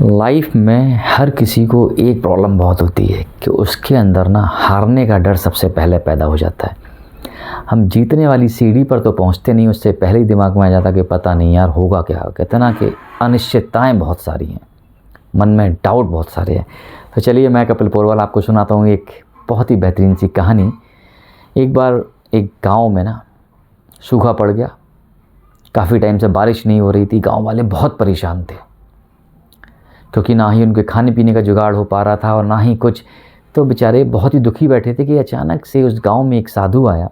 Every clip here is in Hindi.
लाइफ में हर किसी को एक प्रॉब्लम बहुत होती है कि उसके अंदर ना हारने का डर सबसे पहले पैदा हो जाता है। हम जीतने वाली सीढ़ी पर तो पहुंचते नहीं, उससे पहले ही दिमाग में आ जाता कि पता नहीं यार होगा क्या। कहते हैं ना कि अनिश्चितताएं बहुत सारी हैं, मन में डाउट बहुत सारे हैं। तो चलिए मैं कपिल पोरवाल आपको सुनाता हूँ एक बहुत ही बेहतरीन सी कहानी। एक बार एक गाँव में ना सूखा पड़ गया, काफ़ी टाइम से बारिश नहीं हो रही थी। गाँव वाले बहुत परेशान थे क्योंकि ना ही उनके खाने पीने का जुगाड़ हो पा रहा था और ना ही कुछ। तो बेचारे बहुत ही दुखी बैठे थे कि अचानक से उस गांव में एक साधु आया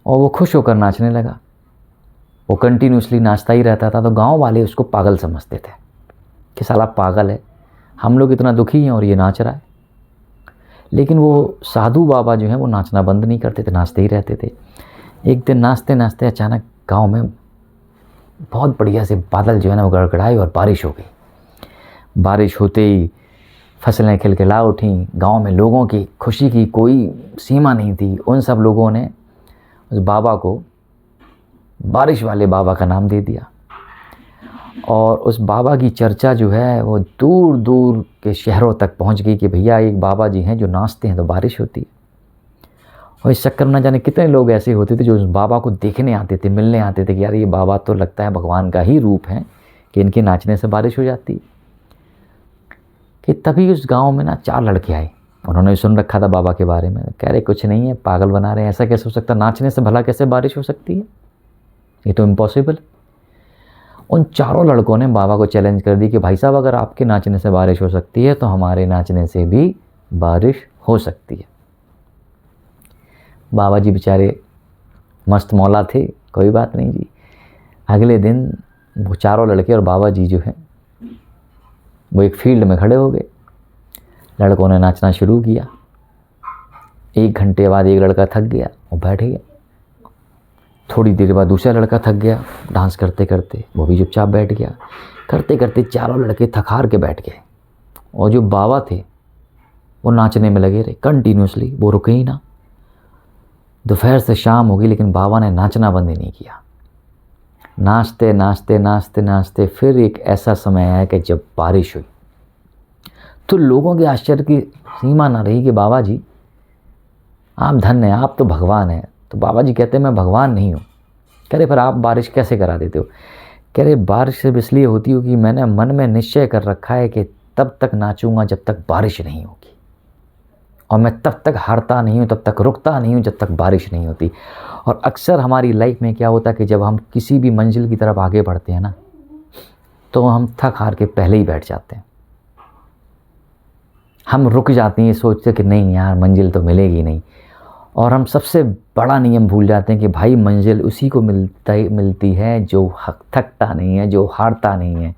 और वो खुश होकर नाचने लगा। वो कंटिन्यूसली नाचता ही रहता था। तो गांव वाले उसको पागल समझते थे कि साला पागल है, हम लोग इतना दुखी हैं और ये नाच रहा है। लेकिन वो साधु बाबा जो हैं वो नाचना बंद नहीं करते थे, नाचते ही रहते थे। एक दिन नाचते नाचते अचानक गाँव में बहुत बढ़िया से बादल जो है ना वो गड़गड़ाए और बारिश हो गई। बारिश होते ही फसलें खिलखिला उठीं। गांव में लोगों की खुशी की कोई सीमा नहीं थी। उन सब लोगों ने उस बाबा को बारिश वाले बाबा का नाम दे दिया और उस बाबा की चर्चा जो है वो दूर दूर के शहरों तक पहुंच गई कि भैया एक बाबा जी हैं जो नाचते हैं तो बारिश होती है। और इस चक्कर में न जाने कितने लोग ऐसे होते थे जो उस बाबा को देखने आते थे, मिलने आते थे कि यार ये बाबा तो लगता है भगवान का ही रूप है कि इनके नाचने से बारिश हो जाती। कि तभी उस गांव में ना 4 लड़के आए। उन्होंने सुन रखा था बाबा के बारे में, कह रहे कुछ नहीं है, पागल बना रहे हैं, ऐसा कैसे हो सकता, नाचने से भला कैसे बारिश हो सकती है, ये तो इम्पॉसिबल। उन चारों लड़कों ने बाबा को चैलेंज कर दी कि भाई साहब अगर आपके नाचने से बारिश हो सकती है तो हमारे नाचने से भी बारिश हो सकती है। बाबा जी बेचारे मस्त मौला थे, कोई बात नहीं जी। अगले दिन वो चारों लड़के और बाबा जी जो है वो एक फील्ड में खड़े हो गए। लड़कों ने नाचना शुरू किया। 1 घंटे बाद एक लड़का थक गया, वो बैठ गया। थोड़ी देर बाद दूसरा लड़का थक गया डांस करते करते, वो भी चुपचाप बैठ गया। करते करते चारों लड़के थक हार के बैठ गए और जो बाबा थे वो नाचने में लगे रहे कंटिन्यूसली, वो रुके ही ना। दोपहर से शाम हो गई लेकिन बाबा ने नाचना बंद ही नहीं किया। नाचते नाचते नाचते नाचते फिर एक ऐसा समय आया कि जब बारिश हुई तो लोगों के आश्चर्य की सीमा ना रही कि बाबा जी आप धन्य हैं, आप तो भगवान हैं। तो बाबा जी कहते हैं मैं भगवान नहीं हूँ। कह रहे पर आप बारिश कैसे करा देते हो? कह रहे बारिश सिर्फ इसलिए होती हो कि मैंने मन में निश्चय कर रखा है कि तब तक नाचूंगा जब तक बारिश नहीं होगी, और मैं तब तक हारता नहीं हूँ, तब तक रुकता नहीं हूँ जब तक बारिश नहीं होती। और अक्सर हमारी लाइफ में क्या होता है कि जब हम किसी भी मंजिल की तरफ आगे बढ़ते हैं ना तो हम थक हार के पहले ही बैठ जाते हैं। हम रुक जाते हैं, सोचते कि नहीं यार मंजिल तो मिलेगी नहीं। और हम सबसे बड़ा नियम भूल जाते हैं कि भाई मंजिल उसी को मिलती है जो थकता नहीं है, जो हारता नहीं है।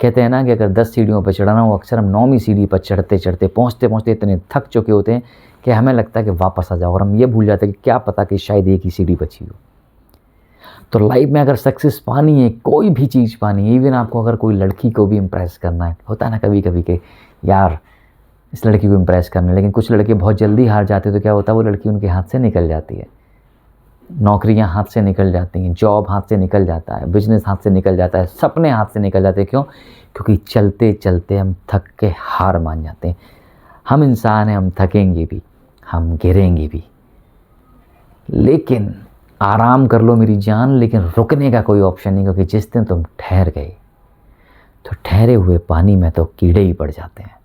कहते हैं ना कि अगर 10 सीढ़ियों पर चढ़ना हो, अक्सर हम 9वीं सीढ़ी पर चढ़ते चढ़ते पहुँचते पहुँचते इतने थक चुके होते हैं कि हमें लगता है कि वापस आ जाओ, और हम ये भूल जाते हैं कि क्या पता कि शायद एक ही सीढ़ी बची हो। तो लाइफ में अगर सक्सेस पानी है, कोई भी चीज़ पानी है, इवन आपको अगर कोई लड़की को भी इम्प्रेस करना है, होता है ना कभी कभी कि यार इस लड़की को इम्प्रेस करना है, लेकिन कुछ लड़के बहुत जल्दी हार जाते हैं। तो क्या होता है वो लड़की उनके हाथ से निकल जाती है, नौकरियां हाथ से निकल जाती हैं, जॉब हाथ से निकल जाता है, बिजनेस हाथ से निकल जाता है, सपने हाथ से निकल जाते हैं। क्यों? क्योंकि चलते चलते हम थक के हार मान जाते हैं। हम इंसान हैं, हम थकेंगे भी, हम गिरेंगे भी, लेकिन आराम कर लो मेरी जान, लेकिन रुकने का कोई ऑप्शन नहीं। क्योंकि जिस दिन तुम ठहर गए तो ठहरे हुए पानी में तो कीड़े ही पड़ जाते हैं।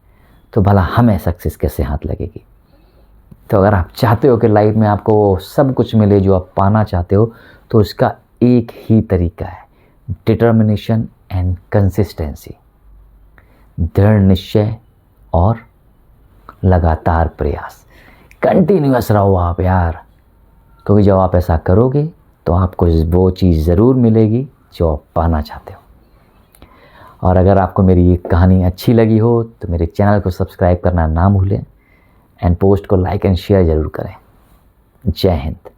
तो भला हमें सक्सेस कैसे हाथ लगेगी? तो अगर आप चाहते हो कि लाइफ में आपको सब कुछ मिले जो आप पाना चाहते हो, तो उसका एक ही तरीका है, डिटर्मिनेशन एंड कंसिस्टेंसी, दृढ़ निश्चय और लगातार प्रयास। कंटिन्यूअस रहो आप यार, क्योंकि जब आप ऐसा करोगे तो आपको वो चीज़ ज़रूर मिलेगी जो आप पाना चाहते हो। और अगर आपको मेरी ये कहानी अच्छी लगी हो तो मेरे चैनल को सब्सक्राइब करना ना भूलें एंड पोस्ट को लाइक एंड शेयर ज़रूर करें। जय हिंद।